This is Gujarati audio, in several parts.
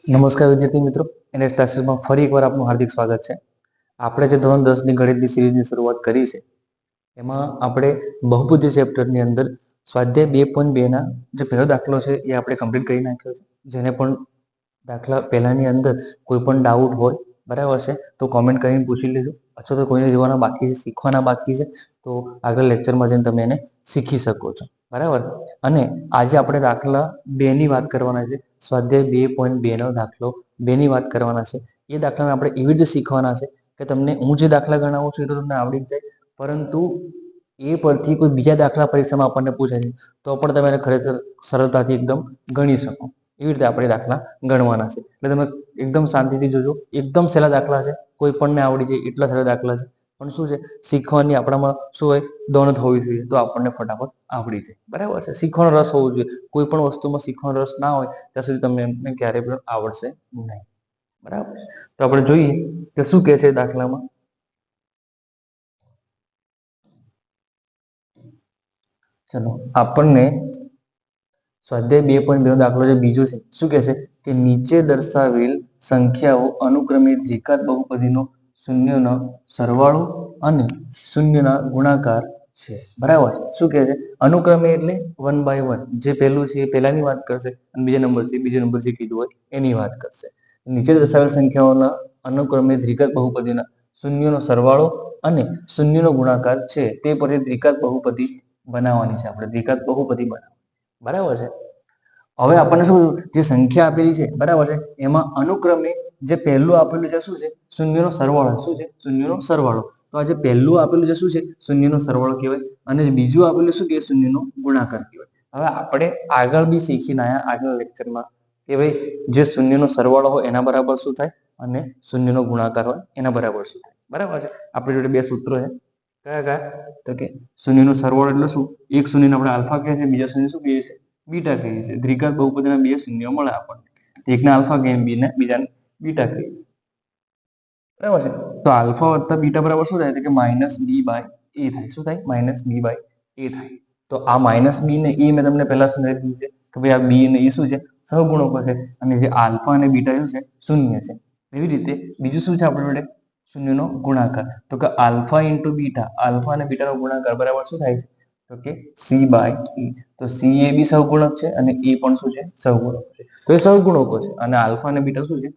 નમસ્કાર વિદ્યાર્થી મિત્રો, એનએસ ક્લાસીસમાં ફરી એકવાર આપનું હાર્દિક સ્વાગત છે. આપણે જે ધોરણ 10ની ગણિતની સિરીઝની શરૂઆત કરી છે એમાં આપણે બહુપદી ચેપ્ટરની અંદર સ્વાધ્યાય 2.2 ના જે પહેલો દાખલો છે એ આપણે કમ્પ્લીટ કરી નાખ્યો છે. જેને પણ દાખલા પહેલાની અંદર કોઈ પણ ડાઉટ હોય બરાબર છે તો કોમેન્ટ કરીને પૂછી લેજો, અથવા તો કોઈને જોવાના બાકી છે, શીખવાના બાકી છે તો આગળ લેક્ચરમાં જઈને તમે એને શીખી શકો છો. બરાબર. અને આજે આપણે દાખલા 2 ની વાત કરવાના છે. સ્વાધ્યાય 2.2 નો દાખલો 2 ની વાત કરવાના છે. એ દાખલાને આપણે એવી રીતે શીખવાના છે કે તમને હું જે દાખલા ગણાવું છું એ તો તમને આવડી જ જાય, પરંતુ એ પરથી કોઈ બીજા દાખલા પરીક્ષામાં આપણને પૂછાય છે તો પણ તમે એને ખરેખર સરળતાથી એકદમ ગણી શકો. એવી રીતે આપણે દાખલા ગણવાના છે. એટલે તમે એકદમ શાંતિથી જોજો. એકદમ સહેલા દાખલા છે, કોઈ પણને આવડી જાય એટલા સહેલા દાખલા છે. પણ શું છે, શીખવાની આપણામાં શું હોય, દોનત હોવી જોઈએ તો આપણને ફટાફટ આવડી જાય. બરાબર છે. શીખવાનો રસ હોવો જોઈએ. કોઈ પણ વસ્તુમાં શીખવાનો રસ ના હોય ત્યાં સુધી તમને એમને ક્યારેય પણ આવડશે નહીં. બરાબર. તો આપણે જોઈએ કે શું કહે છે દાખલામાં. ચલો, આપણને સ્વાધ્યાય 2.2 નો દાખલો જે બીજો છે, શું કહે છે કે નીચે દર્શાવેલ સંખ્યાઓ અનુક્રમે દ્વિઘાત બહુપદીનો શૂન્યનો સરવાળો અને શૂન્યના ગુણાકાર છે. બરાબર. શું કહે છે? અનુક્રમે એટલે 1 by 1. જે પહેલું છે એ પહેલાની વાત કરશે અને બીજો નંબર જે કીધું હોય એની વાત કરશે. નીચે દર્શાવેલ સંખ્યાઓના અનુક્રમે દ્વિઘાત બહુપદીના શૂન્યનો સરવાળો અને શૂન્યનો ગુણાકાર છે. તે પરથી દ્વિઘાત બહુપદી બનાવવાની છે. આપણે દ્વિઘાત બહુપદી બનાવવાની. બરાબર છે. હવે આપણને શું, જે સંખ્યા આપેલી છે બરાબર છે, એમાં અનુક્રમે જે પહેલું આપેલું છે શું છે? શૂન્યનો સરવાળો. શું છે? શૂન્યનો સરવાળો. તો આ જે પહેલું આપેલું છે શું છે? શૂન્યનો સરવાળો કહેવાય. અને બીજું આપેલું શું કહેવાય? શૂન્યનો ગુણાકાર કહેવાય. હવે આપણે આગળ બી શીખીને આયા આગળ લેક્ચરમાં કે ભાઈ જે શૂન્યનો સરવાળો હોય એના બરાબર શું થાય અને શૂન્યનો ગુણાકાર હોય એના બરાબર શું થાય. બરાબર છે. આપણી જોડે બે સૂત્રો છે. કયા કયા? તો કે શૂન્યનો સરવાળો એટલે શું? એક શૂન્યને આપણે આલ્ફા કહીએ છીએ, બીજા શૂન્ય શું કહીએ છીએ? બીટા કહીએ છીએ. દ્વિઘાત બહુપદીના બે શૂન્ય મળે આપણને. એકને આલ્ફા કહીએ, બીજાને બીટા કહીએ. બરાબર છે. તો આલ્ફા વત્તા બીટા બરાબર શું થાય? કે માઇનસ બી બાય એ થાય. શું થાય? માઇનસ બી બાય એ થાય. તો આ માઇનસ બી ને એ મેં તમને પહેલા સમજાવી દીધું છે કે ભાઈ આ બી અને એ શું છે? સહગુણકો છે. અને જે આલ્ફા અને બીટા શું છે? શૂન્ય છે. એવી રીતે બીજું શું છે આપણી જોડે? શૂન્યનો ગુણાકાર. તો કે આલ્ફા ઇન્ટુ બીટા, આલ્ફા અને બીટાનો ગુણાકાર બરાબર શું થાય છે? તો કે સી બાય એ. તો સી એ બી સહગુણક છે અને એ પણ શું છે? સહગુણક છે. તો એ સહગુણકો છે અને આલ્ફા અને બીટા શું છે?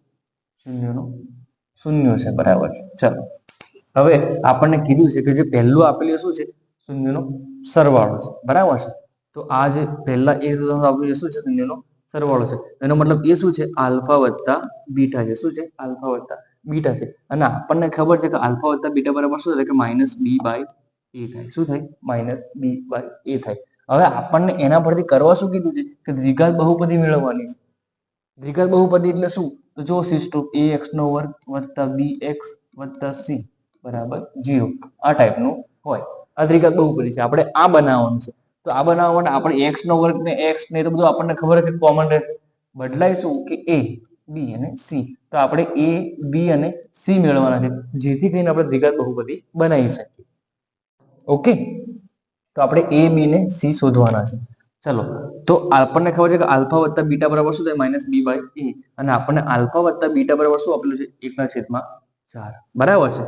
શૂન્ય છે. બરાબર છે. ચાલો, હવે આપણને કીધું છે કે જે પહેલું આપેલું શું છે? શૂન્યનો સરવાળો છે. બરાબર છે. તો આ જે પહેલા એ આપ્યું છે શું છે? શૂન્યનો સરવાળો છે. એનો મતલબ એ શું છે? આલ્ફા વત્તા બીટા છે. શું છે? આલ્ફા વત્તા બીટા છે. અને આપણને ખબર છે કે આલ્ફા વત્તા બીટા બરાબર શું થાય? કે માઇનસ બી બાય એ થાય. શું થાય? માઇનસ બી બાય એ થાય. હવે આપણને એના પરથી કરવા શું કીધું છે? કે દ્વિઘાત બહુપદી મેળવવાની છે. દ્વિઘાત બહુપદી એટલે શું? તો જો સિસ્ટમ ax નો વર્ગ વત્તા bx વત્તા c બરાબર 0. આ ટાઈપનું હોય. આ દ્વિઘાત બહુપદી છે. આપણે આ બનાવવાનું છે. તો આ બનાવવા માટે આપણે x નો વર્ગ ને x ને તો બધું આપણને ખબર છે કોમન રહેશે. બદલાઈશું કે a, b અને c. તો આપણે a, b અને c મેળવવાના છે, જેથી કરીને આપણે દ્વિઘાત બહુપદી બનાવી શકીએ. ઓકે. તો આપણે a, b ને c શોધવાના છે. ચલો, તો આપણને ખબર છે કે આલ્ફા વત્તા બીટા બરાબર શું થાય? માઇનસ બી બાય એ. અને આપણને આલ્ફા વત્તા બીટા બરાબર શું આપેલું છે? 1/4. બરાબર છે.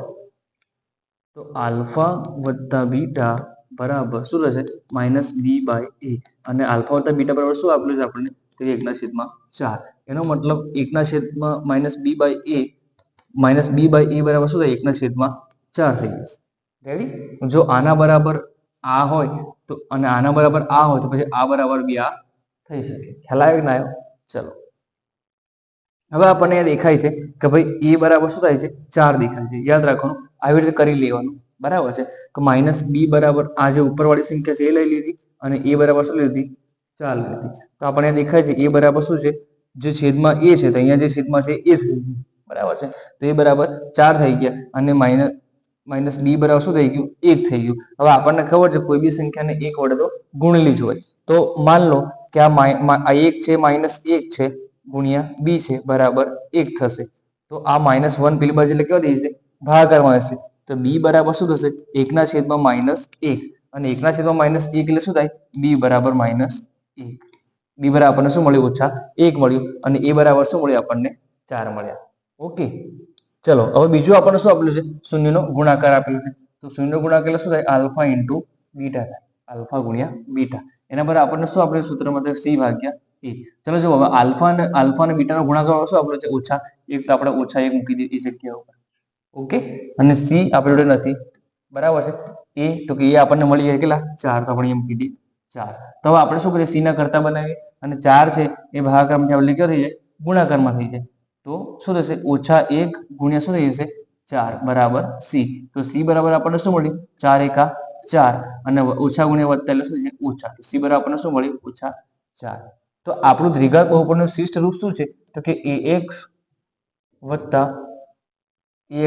તો આલ્ફા વત્તા બીટા બરાબર શું થશે? માઇનસ બી બાય એ. અને આલ્ફા વત્તા બીટા બરાબર શું આપેલું છે આપણને? તો 1/4. એનો મતલબ 1/, minus B by A, minus B by A બરાબર શું થાય? 1/4 થઈ જશે. રેડી? જો આના બરાબર આ હોય તો અને આના બરાબર આ હોય તો પછી આ બરાબર બી આ થઈ શકે. ખ્યાલ આવ્યો કે ના આવ્યો? ચલો, હવે આપણને દેખાય છે કે ભાઈ એ બરાબર શું થાય છે? 4 દેખાય છે. યાદ રાખવાનું, આવી રીતે કરી લેવાનું. બરાબર છે. કે માઇનસ બી બરાબર આ જે ઉપરવાળી સંખ્યા છે એ લઈ લીધી અને એ બરાબર શું લીધી? 4 લીધી. તો આપણને દેખાય છે એ બરાબર શું છે? જે છેદમાં એ છે તો અહીંયા જે છેદમાં છે એ થઈ ગયું. બરાબર છે. તો એ બરાબર 4 થઈ ગયા અને માઇનસ બી બરાબર શું થઈ ગયું? 1 થઈ ગયું. હવે આપણને ખબર છે કોઈ બી સંખ્યાને 1 વડે તો ગુણેલી જ હોય. તો માન લો કે આ 1 છે માઇનસ 1 છે ગુણ્યા બી છે બરાબર 1 થશે. તો આ -1 પેલી બાજુ એટલે કેવા થઈ જશે? ભાગાકારમાં હશે. તો બી બરાબર શું થશે? 1/-1 અને 1/-1 એટલે શું થાય? બી બરાબર -1. બી બરાબર આપણને શું મળ્યું? -1 મળ્યું. અને એ બરાબર શું મળ્યું આપણને? 4 મળ્યા. ઓકે, ચલો હવે બીજું આપણને શું આપેલું છે? શૂન્યનો ગુણાકાર આપેલું છે. તો શૂન્યનો ગુણાકાર એટલે શું થાય? આલ્ફા ઇન્ટુ બીટા થાય. આલ્ફા ગુણ્યા બીટા. એના પર આપણને શું આપેલું સૂત્રમાં? સી ભાગ્યા એ. ચલો જો હવે આલ્ફા અને બીટાનો ગુણાકાર શું આપેલું છે? -1. તો આપણે -1 મૂકી દઈએ એ જગ્યા ઉપર. ઓકે, અને સી આપણી જોડે નથી, બરાબર છે. એ તો કે એ આપણને મળી જાય કેટલા? 4. તો આપણે એમ કીધી 4. તો હવે આપણે શું કરીએ? સી ના કરતા બનાવીએ, અને 4 છે એ ભાગાકારમાંથી આપણે કયો થઈ જાય? ગુણાકારમાં થઈ જાય. તો શું થશે? -1 ગુણ્યા શું થઈ જશે? 4 બરાબર સી. તો સી બરાબર આપણને શું મળ્યું? 4 એકા 4, અને ઓછા ગુણ્યા વત્તા એટલે શું છે? ઓછા. સી બરાબર આપણને શું મળ્યું? -4. તો આપણું દ્વિઘાત બહુપદીનું શિષ્ટ રૂપ શું છે? તો કે ax વત્તા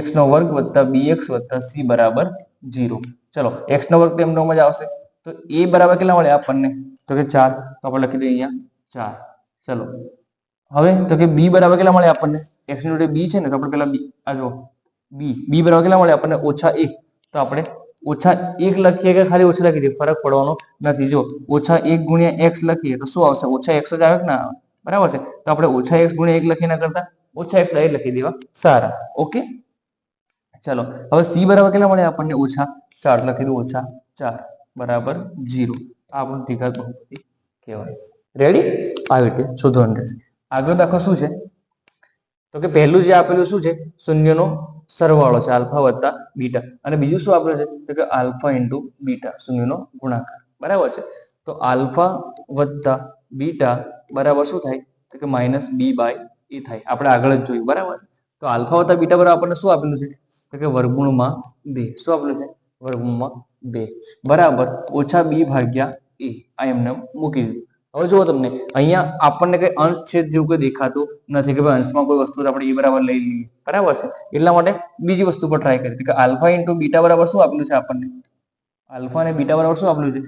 ax નો વર્ગ વત્તા bx વત્તા c બરાબર 0. ચલો x નો વર્ગ તો એમનો જ આવશે. તો a બરાબર કેટલા મળે આપણને? તો કે 4. તો આપણે લખી દઈએ અહીંયા 4. ચલો હવે તો કે b બરાબર કેટલા મળે આપણને? x ની જોડે b છે ને, તો આપણે પેલા આ જો b બરાબર કેટલા મળે આપણને? -1. તો આપણે -1 લખીએ કે ખાલી ઓછા લખી દઈએ, ફરક પડવાનો નથી. જો -1 ગુણ્યા x લખીએ તો શું આવશે? -x જ આવે કે ના આવે? બરાબર છે. તો આપણે -x ગુણ્યા 1 લખીએ ના કરતા -x ડાયરેક્ટ લખી દેવા સારા. ઓકે, ચલો હવે c બરાબર કેટલા મળે આપણને? -4. લખી દઉં -4 બરાબર 0. આ આપણું દ્વિઘાત બહુપદી કહેવાય. રેડી? આવી રીતે શોધવાનું રહેશે. આગળ દાખલો શું છે? તો કે પહેલું જે આપેલું શું છે? શૂન્યનો સરવાળો છે, આલ્ફા વત્તા બીટા. અને બીજું શું આપેલું છે? તો કે આલ્ફા ઇન્ટુ બીટા, શૂન્યનો ગુણાકાર. બરાબર છે. તો આલ્ફા વત્તા બીટા બરાબર શું થાય? તો કે -b/a થાય. આપણે આગળ જ જોયું, બરાબર છે. તો આલ્ફા વત્તા બીટા બરાબર આપણને શું આપેલું છે? તો કે વર્ગમૂળમાં 2. શું આપેલું છે? વર્ગમૂળમાં 2 બરાબર -b/a. આ એમને મૂકી દીધું. હવે જુઓ તમને અહીંયા આપણને કઈ અંશ છેદ જેવું કઈ દેખાતું નથી કે ભાઈ અંશમાં કોઈ વસ્તુ આપણે એ બરાબર લઈ લઈએ, બરાબર છે. એટલા માટે બીજી વસ્તુ પર ટ્રાય કરીએ કે આલ્ફા ઇન્ટુ બીટા બરાબર શું આપેલું છે આપણને? આલ્ફા અને બીટા બરાબર શું આપેલું છે?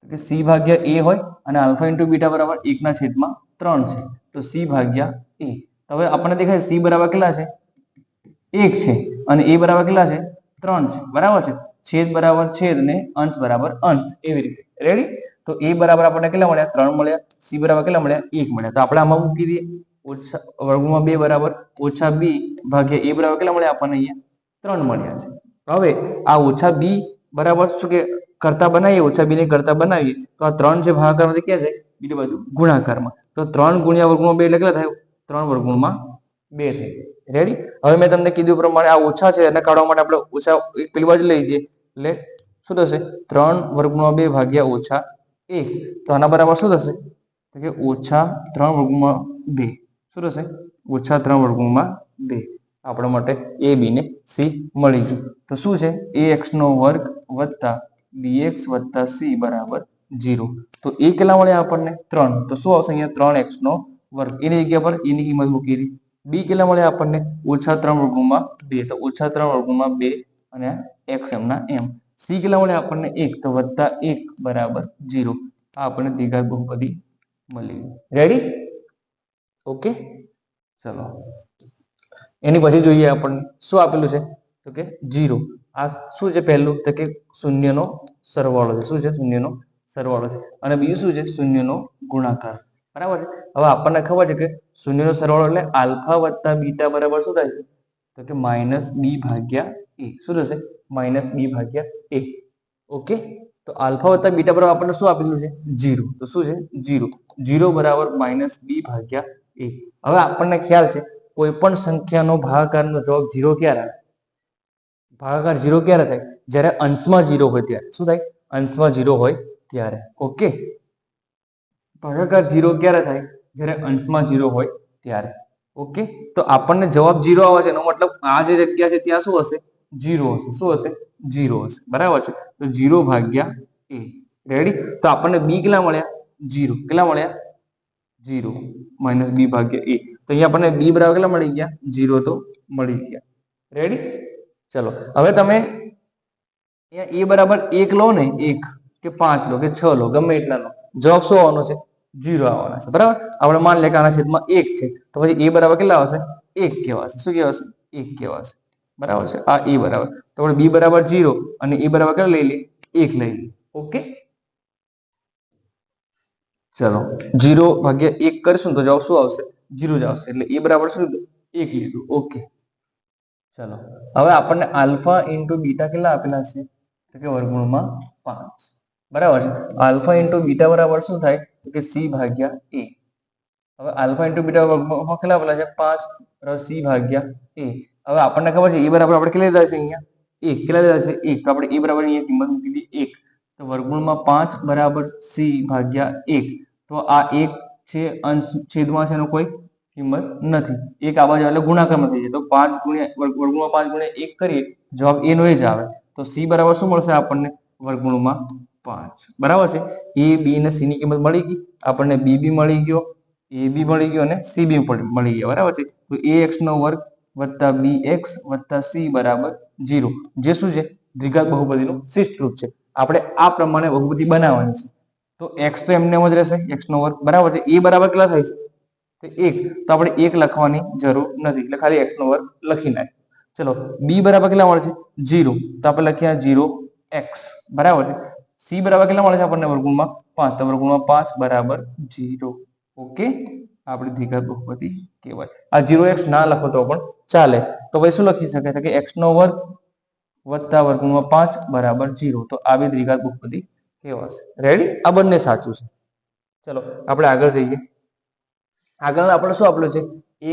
કે c ભાગ્યા a હોય, અને આલ્ફા ઇન્ટુ બીટા બરાબર 1/3 છે. તો c ભાગ્યા a. હવે આપણને દેખાય c બરાબર કેટલા છે? 1 છે, અને a બરાબર કેટલા છે? 3 છે. બરાબર છે. છેદ બરાબર છેદ ને અંશ બરાબર અંશ, એવી રીતે. રેડી? તો a બરાબર આપણને કેટલા મળ્યા? 3 મળ્યા. c બરાબર કેટલા મળ્યા? 1 મળ્યા. તો આપણે આમાં મૂકી દઈએ વર્ગમૂળમાં 2 બરાબર -b/a બરાબર કેટલા મળ્યા આપણને? અહીંયા 3 મળ્યા છે. હવે આ -b બરાબર શું કે કરતા બનાવીએ, -b ને કરતા બનાવીએ તો આ 3 જે ભાગાકારમાંથી ક્યાં જાય? બીજી બાજુ ગુણાકારમાં. તો 3 ગુણ્યા વર્ગમૂળમાં 2 એટલે કેટલા થાય? 3 વર્ગમૂળમાં 2 થાય. રેડી? હવે મેં તમને કીધું પ્રમાણે આ ઓછા છે એને કાઢવા માટે આપણે ઓછા પેલી બાજુ લઈ જઈએ એટલે શું થશે? 3 વર્ગમૂળમાં 2 ભાગ્યા -1. તો આના બરાબર શું થશે? તો કે -3 વર્ગમૂળમાં 2. શું થશે? -3 વર્ગમૂળમાં 2. આપણા માટે a b ને c મળી ગયું. તો શું છે? ax નો વર્ગ વત્તા bx વત્તા c બરાબર 0. તો a કેટલા મળ્યા આપણને? 3. તો શું આવશે અહીંયા? 3x નો વર્ગ. એની જગ્યા પર e ની કિંમત મૂકી દીધી. b કેટલા મળ્યા આપણને? -3 વર્ગમૂળમાં 2. તો -3 વર્ગમૂળમાં 2 અને x એમના એમ. c કેટલા મળ્યા આપણને? 1. તો +1 બરાબર 0. આ આપણને દ્વિઘાત બહુપદી મળી. રેડી? ઓકે, ચલો એની પછી જોઈએ આપણને શું આપેલું છે? તો કે 0. આ શું છે? પહેલું તો કે શૂન્યનો સરવાળો છે. શું છે? શૂન્યનો સરવાળો છે. અને બીજું શું છે? શૂન્યનો ગુણાકાર. બરાબર છે. હવે આપણને ખબર છે કે શૂન્યનો સરવાળો એટલે આલ્ફા વત્તા બીટા બરાબર શું થાય છે? તો કે -b/a. શું થશે? -b/a. ઓકે, તો આલ્ફા વત્તા બીટા બરાબર આપણને શું આપેલું છે? 0. તો શું છે? 0. 0 બરાબર -b/a. હવે આપણને ખ્યાલ છે કોઈ પણ સંખ્યાનો ભાગાકારનો જવાબ 0 ક્યારે આવે? ભાગાકાર 0 ક્યારે થાય? જ્યારે અંશમાં 0 હોય ત્યારે. શું થાય? અંશમાં 0 હોય ત્યારે. ઓકે, ભાગાકાર 0 ક્યારે થાય? જ્યારે અંશમાં 0 હોય ત્યારે. ઓકે, તો આપણને જવાબ 0 આવે છે એનો મતલબ આ જે જગ્યા છે ત્યાં શું હશે? 0 હશે. શું હશે? 0 હશે. બરાબર છે. તો 0/a. રેડી? તો આપણને b કેટલા મળ્યા? 0. કેટલા મળ્યા? 0 -b/a. તો અહીંયા આપણને b બરાબર કેટલા મળી ગયા? 0 તો મળી ગયા. રેડી? ચલો હવે તમે અહીંયા a બરાબર 1 લો ને, 1 કે 5 લો કે 6 લો, ગમે એટલા લો, જવાબ શું આવવાનો છે? 0 આવવાના છે. બરાબર? આપણે માની લે કે આના છેદમાં 1 છે, તો પછી a બરાબર કેટલા આવશે? 1 કહેવાશે. શું કહેવાશે? 1 કહેવાશે. બરાબર છે. આ a બરાબર, તો આપણે b બરાબર 0 અને a બરાબર કેટલા લઈ લઈએ? 1 લઈ લઈએ. ઓકે, ચલો 0/1 કરશું તો જવાબ શું આવશે? 0 જ આવશે. એટલે એ બરાબર શું લીધું? 1 લીધું. ઓકે, ચલો હવે આપણને આલ્ફા ઇન્ટુ બીટા કેટલા આપેલા છે? તો કે વર્ગમૂળમાં 5. બરાબર છે. આલ્ફા ઇન્ટુ બીટા બરાબર શું થાય? તો કે c/a. હવે આલ્ફા ઇન્ટુ બીટા વર્ગમૂળમાં કેટલા આપેલા છે? 5 બરાબર c/a. હવે આપણને ખબર છે એ બરાબર આપણે કેટલા લીધા છે અહીંયા? 1. કેટલા લીધા છે? 1. તો આપણે એ બરાબર અહીંયા કિંમત મૂકી દીધી 1. તો વર્ગમૂળમાં 5 બરાબર c/1. તો આ 1 છે, અંશ છેદમાં છે, એનો કોઈ કિંમત નથી. 1 આ બાજુ એટલે ગુણાકારમાં થઈ જાય. તો 5 ગુણ્યા વર્ગમૂળમાં 5 ગુણ્યા 1 કરીએ જવાબ એ નો જ આવે. તો c બરાબર શું મળશે આપણને? વર્ગમૂળમાં 5. બરાબર છે. a b અને c ની કિંમત મળી ગઈ આપણને. b બી મળી ગયો, a બી મળી ગયો અને c બી મળી ગયા. બરાબર છે. તો ax² વત્તા bx વત્તા c બરાબર 0. જે શું છે? દ્વિઘાત બહુપદીનું શિષ્ટ રૂપ છે. આપણે આ પ્રમાણે બહુપદી બનાવવાની છે. તો x તો એમને એમ જ રહેશે, x². બરાબર છે. a બરાબર કેટલા થાય છે? તો 1. તો આપણે 1 લખવાની જરૂર નથી, એટલે ખાલી x² લખી નાખીએ. ચલો b બરાબર કેટલા મળે છે? 0. તો આપણે લખ્યા 0x. બરાબર છે. c બરાબર કેટલા મળે છે આપણને? વર્ગમૂળમાં 5. તો વર્ગમૂળમાં 5 બરાબર 0. ઓકે, આપણી દ્વિઘાત બહુપદી કહેવાય. આ 0x ના લખો તો પણ ચાલે. તો પછી શું લખી શકાય? કે x² વત્તા વર્ગમૂળમાં 5 બરાબર 0. તો આ બી દ્વિઘાત બહુપદી કહેવાશે. રેડી? આ બંને સાચું છે. ચલો આપણે આગળ જઈએ. આગળ આપણે શું આપેલું છે?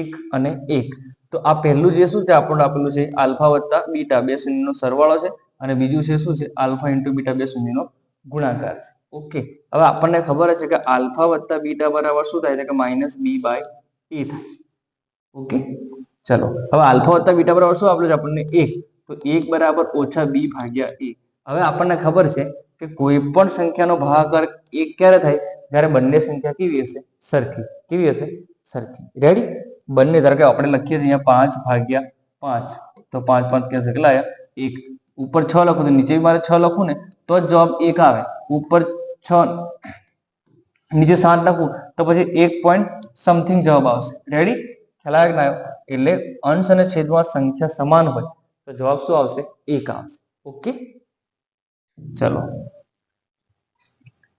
1 અને 1. તો આ પહેલું જે શું છે આપણને આપેલું છે? આલ્ફા વત્તા બીટા બે શૂન્યનો સરવાળો છે. અને બીજું છે શું છે? આલ્ફા ઇન્ટુ બીટા બે શૂન્યનો ગુણાકાર છે. ઓકે, હવે આપણને ખબર છે કે આલ્ફા વત્તા બીટા બરાબર શું થાય? કે -b/a થાય. ઓકે, ચલો હવે આલ્ફા વત્તા બીટા બરાબર શું આપેલું છે આપણને? 1. તો 1 બરાબર -b/a. હવે આપણને ખબર છે કે કોઈ પણ સંખ્યાનો ભાગાકાર 1 ક્યારે થાય? જ્યારે બંને સંખ્યા કેવી હશે? સરખી. કેવી હશે? સરખી. રેડી? બંને ધારો કે આપણે લખીએ છીએ અહીંયા 5/5. તો 5 5 ક્યાં કેટલા આવ્યા? 1. ઉપર 6 લખું તો નીચે મારે 6 લખું ને તો જ જવાબ 1 આવે. ઉપર 6 નીચે 7 લખું તો પછી 1 પોઈન્ટ સમથિંગ જવાબ આવશે. રેડી? ખ્યાલ આવે કે ના આવ્યો? એટલે અંશ અને છેદમાં સંખ્યા સમાન હોય તો જવાબ શું આવશે? 1 આવશે. ઓકે, ચલો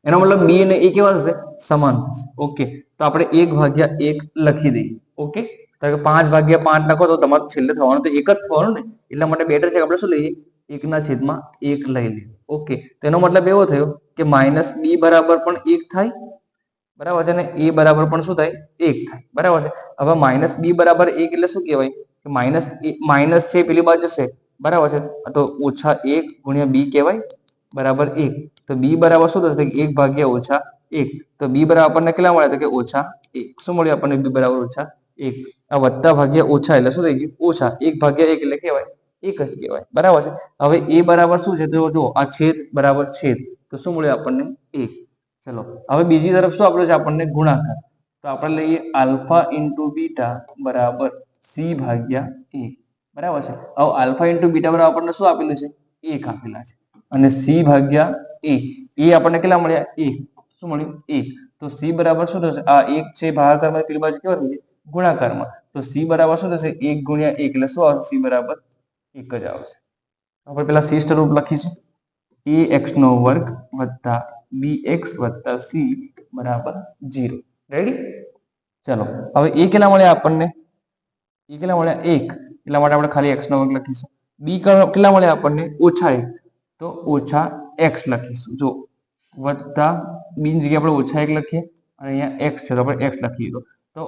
એનો મતલબ b અને a કેવા થશે? સમાન થશે. ઓકે, તો આપણે 1/1 લખી દઈએ. ઓકે, કારણ કે 5/5 લખો તો તમારે છેલ્લે થવાનું તો 1 જ થવાનું ને. એટલા માટે બેટર છે કે આપણે શું લઈએ? 1/1 લઈ લઈએ. ઓકે, તેનો મતલબ એવો થયો કે -b બરાબર પણ 1 થાય. બરાબર છે ને? a બરાબર પણ શું થાય? 1 થાય. બરાબર છે. હવે -b બરાબર 1 એટલે શું કહેવાય? કે માઇનસ છે પેલી બાજુ જશે. બરાબર છે. તો -1 ગુણ્યા b કહેવાય બરાબર 1. તો b બરાબર શું થશે? 1/-1. તો b બરાબર આપણને કેટલા મળ્યા? તો કે -1. શું મળ્યું આપણને? b બરાબર -1. આ વત્તા ભાગ્યા ઓછા એટલે શું થઈ ગયું? ઓછા. 1/1 એટલે કહેવાય 1 જ કહેવાય. બરાબર છે. હવે a બરાબર શું છે? તો જો આ છેદ બરાબર છેદ. તો શું મળ્યું આપણને? 1. ચલો હવે બીજી તરફ શું આપેલું છે આપણને? ગુણાકાર. તો આપણે લઈએ આલ્ફા ઇન્ટુ બીટા બરાબર c/a. બરાબર છે. હવે આલ્ફા ઇન્ટુ બીટા બરાબર આપણને શું આપેલું છે? 1 આપેલા છે. અને c/a એ આપણને કેટલા મળ્યા? 1. શું મળ્યું? 1. તો c બરાબર શું થશે? આ 1 છે ભાગાકારમાં, પેલી બાજુ કેવા થશે? ગુણાકારમાં. તો c બરાબર શું થશે? 1 ગુણ્યા 1 એટલે શું આવશે? c બરાબર 1 જ આવશે. આપણે પેલા c સ્વરૂપ લખીશું. ax² વત્તા bx વત્તા c બરાબર 0. રેડી? ચલો હવે a કેટલા મળ્યા આપણને? a કેટલા મળ્યા? 1. એટલા માટે આપણે ખાલી x² લખીશું. b કેટલા મળ્યા આપણને? -1. તો -x લખીશું. જો વત્તા b ની જગ્યાએ આપણે -1 લખીએ અને અહીંયા x છે તો આપણે x લખી દીધો. તો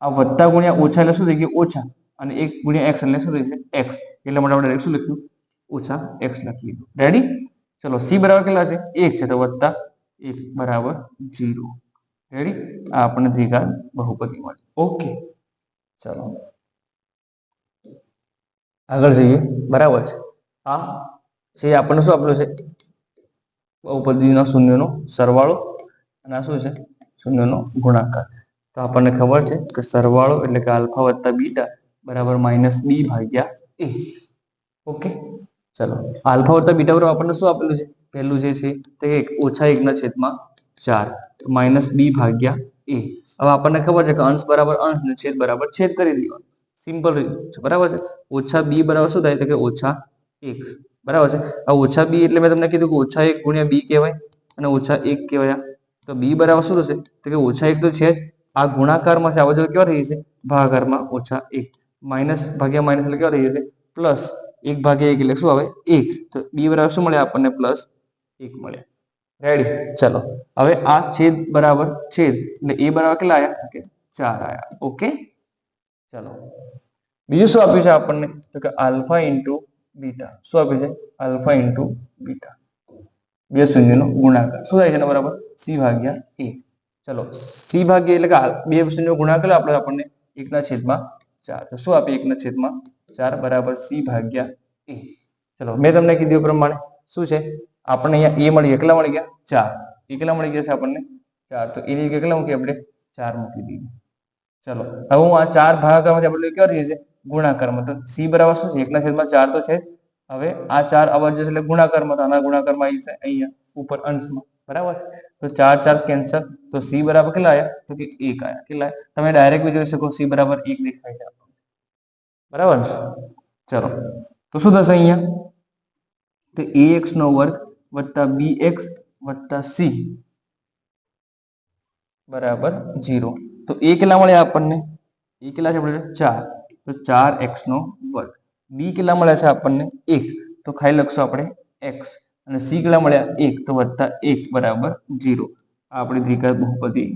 આ વત્તા ગુણ્યા ઓછા એટલે શું થઈ ગયું? ઓછા. અને 1 ગુણ્યા x એટલે શું થઈ જશે? x. એટલે માટે આપણે શું લખ્યું? -x લખી દીધું. રેડી? ચલો c બરાબર કેટલા છે? 1 છે તો +1 બરાબર 0. રેડી? આ આપણને દ્વિઘાત બહુપદી મળે. ઓકે, ચલો આગળ જઈએ. બરાબર છે. આ છે આપણને શું આપેલું છે? બહુપદીના શૂન્યનો સરવાળો. અને આ શું છે? શૂન્યનો ગુણાકાર. તો આપણને ખબર છે કે સરવાળો એટલે કે આલ્ફા વત્તા બીટા બરાબર -b/a. ઓકે, ચલો આલ્ફા વત્તા બીટા બરાબર આપણને શું આપેલું છે? પહેલું જે છે તે -1/4 -b/a. હવે આપણને ખબર છે કે અંશ બરાબર અંશ ને છેદ બરાબર છેદ કરી દેવાનો. સિમ્પલ રીત છે. બરાબર છે. -b બરાબર શું થાય? તો કે -1. બરાબર છે. આ -b એટલે મેં તમને કીધું કે -1 ગુણ્યા b કહેવાય અને -1 કહેવાય. તો બી બરાબર શું થશે તો કે -1 તો છે જ, આ ગુણાકારમાં છે, આ બાજુ કેવા થઈ જશે ભાગાકારમાં -1, માઇનસ ભાગ્યા માઇનસ એટલે કેવા થઈ જશે પ્લસ, 1/1 એટલે શું આવે 1, તો બી બરાબર શું મળે આપણને +1 મળે. રેડી, ચલો હવે આ છેદ બરાબર છેદ એટલે એ બરાબર કેટલા આયા કે 4 આયા. ઓકે, ચલો બીજું શું આપ્યું છે આપણને તો કે આલ્ફા ઇન્ટુ બીટા. શું આપ્યું છે આલ્ફા ઇન્ટુ બીટા, બે શૂન્યનો ગુણાકાર શું થાય છે એના બરાબર c/a. ચલો c/a એટલે કે બે શૂન્યનો ગુણાકાર આપણે આપણને 1/4. તો શું આપે 1/4 બરાબર c/a. ચલો મેં તમને કીધું એ પ્રમાણે શું છે આપણને અહીંયા a મળી ગયા, કેટલા મળી ગયા 4, એ કેટલા મળી ગયા છે આપણને 4, તો એની જગ્યાએ કેટલા મૂકીએ આપણે 4 મૂકી દઈએ. ચલો હવે હું આ 4 ભાગાકારમાં આપણે કેવા થઈ જશે ગુણાકારમાં, તો c બરાબર શું છે 1/4 તો છે. હવે આ 4 અવર જશે એટલે ગુણાકારમાં, તો આના ગુણાકારમાં આવી જશે અહીંયા ઉપર અંશમાં. બરાબર, તો 4 4 કેન્સલ, તો c બરાબર કેટલા આયા તો કે 1 આયા. કેટલા તમે ડાયરેક્ટ જોઈ શકો c બરાબર 1 દેખાય છે. બરાબર, ચલો તો શું થશે અહીંયા તો ax² + bx + c બરાબર 0. તો a કેટલા મળ્યા આપણને, a કેટલા છે આપણે 4, તો 4x². b કેટલા મળ્યા છે આપણને 1, તો ખાલી લખશું આપણે x, અને c કેટલા મળ્યા 1, તો +1 બરાબર 0. આ આપણી દ્વિઘાત બહુપદી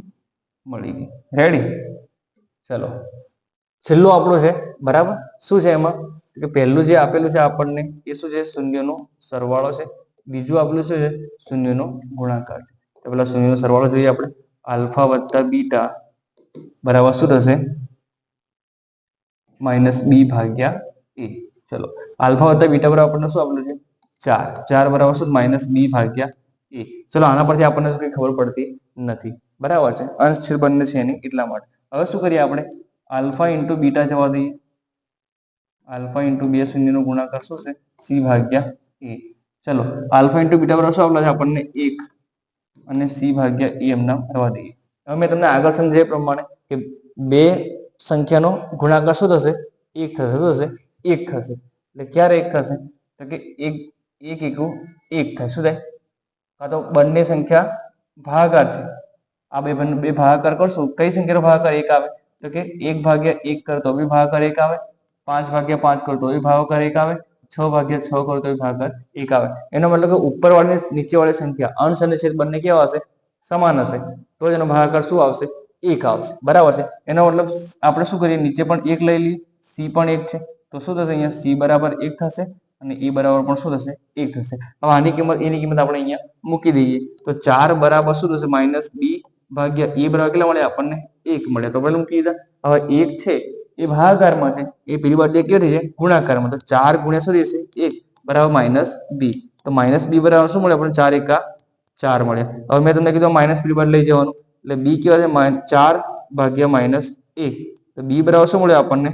મળી ગઈ. રેડી, ચલો છેલ્લું આપણું છે બરાબર. શું છે એમાં કે પહેલું જે આપેલું છે આપણને એ શું છે શૂન્યનો સરવાળો છે, બીજું આપેલું શું છે શૂન્યનો ગુણાકાર છે. તો પેલા શૂન્યનો સરવાળો જોઈએ આપણે, આલ્ફા વત્તા બીટા બરાબર શું થશે -b/a. ચલો આલ્ફા વત્તા બીટા બરાબર આપણને શું આપેલું છે 4, 4 બરાબર શું -b/a. ચલો આના પરથી આપણને કઈ ખબર પડતી નથી. બરાબર છે, અંશ છેદ બંને છે એની એટલા માટે. હવે શું કરીએ આપણે આલ્ફા ઇન્ટુ બીટા જવા દઈએ, આલ્ફા ઇન્ટુ બે શૂન્યનો ગુણાકાર શું છે c/a. ચલો આલ્ફા ઇન્ટુ બીટા બરાબર શું આપેલા છે આપણને 1, અને c/a એમના રવા દઈએ. હવે મેં તમને આગળ સમજાવ્યા એ પ્રમાણે કે બે સંખ્યાનો ગુણાકાર શું થશે 1 થશે. શું થશે 1 થશે. એટલે ક્યારે 1 થશે તો કે 1 × 1 થાય. શું થાય, કાં તો બંને સંખ્યા ભાગાકાર છે, આ બે ભાગાકાર કરશું, કઈ સંખ્યાનો ભાગાકાર 1 આવે તો કે 1/1 કરતો બી ભાગાકાર 1 આવે, 5/5 કરતો બી ભાગાકાર 1 આવે, 6/6 કરતો બી ભાગાકાર 1 આવે. એનો મતલબ કે ઉપરવાળી નીચેવાળી સંખ્યા અંશ અને છેદ બંને કેવા હશે સમાન હશે, તો જ એનો ભાગાકાર શું આવશે 1 આવશે. બરાબર છે, એનો મતલબ આપણે શું કરીએ નીચે પણ 1 લઈ લઈએ, c પણ 1 છે, તો શું થશે અહીંયા c બરાબર 1 થશે, અને e બરાબર પણ શું થશે 1 થશે. હવે આની કિંમત એની કિંમત આપણે અહીંયા મૂકી દઈએ, તો 4 બરાબર શું થશે -b/a બરાબર કેટલા મળે આપણને 1 મળે. તો આપણે મૂકી દીધા. હવે 1 છે એ ભાગાકારમાં છે, એ પેલી બાજુ કેવી થઈ જાય ગુણાકારમાં, તો 4 ગુણ્યા શું રહેશે 1 બરાબર -b. તો -b બરાબર શું મળે આપણને 4 × 4 મળે. હવે મેં તમને કીધું -b બાદ લઈ જવાનું, એટલે b કેવા છે 4/-1, તો b બરાબર શું મળે આપણને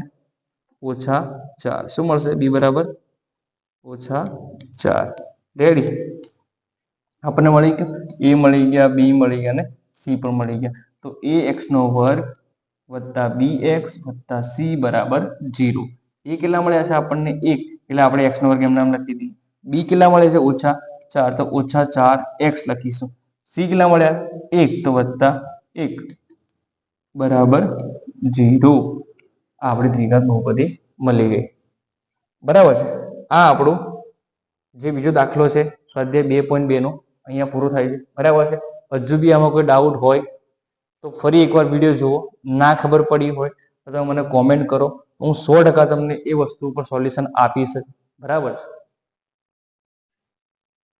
-4. શું મળશે b બરાબર -4. રેડી, આપણને મળી ગયું a મળી ગયા, b મળી ગયા, અને c પણ મળી ગયા. તો ax² + bx + c બરાબર 0. એ કેટલા મળ્યા છે આપણને 1, એટલે આપણે x² એમ નામ લખી દઈએ. b કેટલા મળે છે -4, તો -4x લખીશું. c કેટલા મળ્યા 1, તો +1 બરાબર 0. આપણી દ્વિઘાત બહુપદી મળી ગઈ. બરાબર છે, આ આપણું જે બીજો દાખલો છે સ્વાધ્યાય 2.2 નો અહીંયા પૂરો થાય છે. બરાબર છે, હજુ બી આમાં કોઈ ડાઉટ હોય તો ફરી એકવાર વિડીયો જુઓ, ના ખબર પડી હોય તો તમે મને કોમેન્ટ કરો, હું 100% તમને એ વસ્તુ ઉપર સોલ્યુશન આપીશ. બરાબર છે,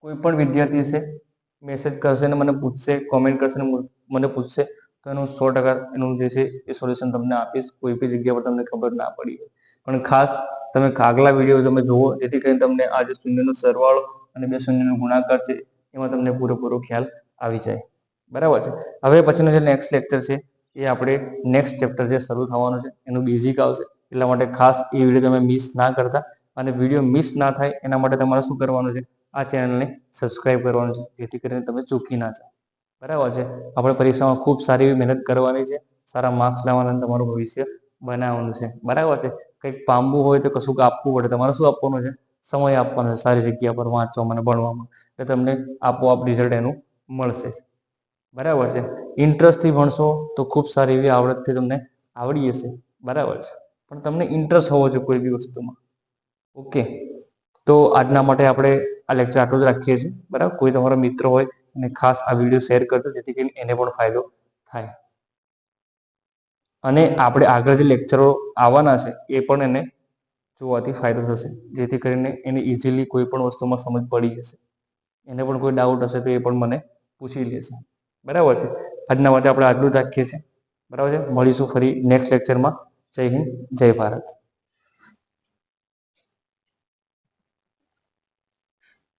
કોઈ પણ વિદ્યાર્થી છે મેસેજ કરશે ને મને પૂછશે, કોમેન્ટ કરશે ને મને પૂછશે, તો એનું 100% એનું જે છે એ સોલ્યુશન તમને આપીશ, કોઈ બી જગ્યા પર તમને ખબર ના પડી હોય. પણ ખાસ તમે આગલા વિડીયો તમે જુઓ, જેથી કરીને તમને આ જે શૂન્યનો સરવાળો અને બે શૂન્યનો ગુણાકાર છે એમાં તમને પૂરેપૂરો ખ્યાલ આવી જાય. બરાબર છે, હવે પછીનો જે નેક્સ્ટ લેક્ચર છે એ આપણે નેક્સ્ટ ચેપ્ટર જે શરૂ થવાનું છે એનું બેઝિક આવશે. એટલા માટે ખાસ એ વિડીયો તમે મિસ ના કરતા, અને વિડીયો મિસ ના થાય એના માટે તમારે શું કરવાનું છે આ ચેનલને સબસ્ક્રાઇબ કરવાનું છે, જેથી કરીને તમે ચૂકી ના જાઓ. બરાબર છે, આપણે પરીક્ષામાં ખૂબ સારી એવી મહેનત કરવાની છે, સારા માર્ક્સ લાવવાના, તમારું ભવિષ્ય બનાવવાનું છે. બરાબર છે, કંઈક પામવું હોય તો કશું આપવું પડે, તમારે શું આપવાનું છે સમય આપવાનો છે સારી જગ્યા પર વાંચવામાં અને ભણવામાં, એટલે તમને આપોઆપ રિઝલ્ટ એનું મળશે. બરાબર છે. ઇન્ટરેસ્ટથી ભણશો તો ખૂબ સારી એવી આવડતથી તમને આવડી જશે. બરાબર છે. પણ તમને ઇન્ટરેસ્ટ હોવો જોઈએ કોઈ બી વસ્તુમાં. ઓકે, તો આજના માટે આપણે આ લેક્ચર આટલું જ રાખીએ છીએ. બરાબર, કોઈ તમારો મિત્ર હોય અને ખાસ આ વિડીયો શેર કરજો જેથી કરીને એને પણ ફાયદો થાય. અને આપણે આગળ જે લેક્ચરો આવવાના છે એ પણ એને જોવાથી ફાયદો થશે, જેથી કરીને એને ઇઝીલી કોઈ પણ વસ્તુમાં સમજ પડી જશે. એને પણ કોઈ ડાઉટ હશે તો એ પણ મને પૂછી લેશે. બરાબર છે. આજના માટે આપણે આટલું જ રાખીએ છીએ. બરાબર છે. મળીશું ફરી નેક્સ્ટ લેક્ચરમાં. જય હિન્દ, જય ભારત.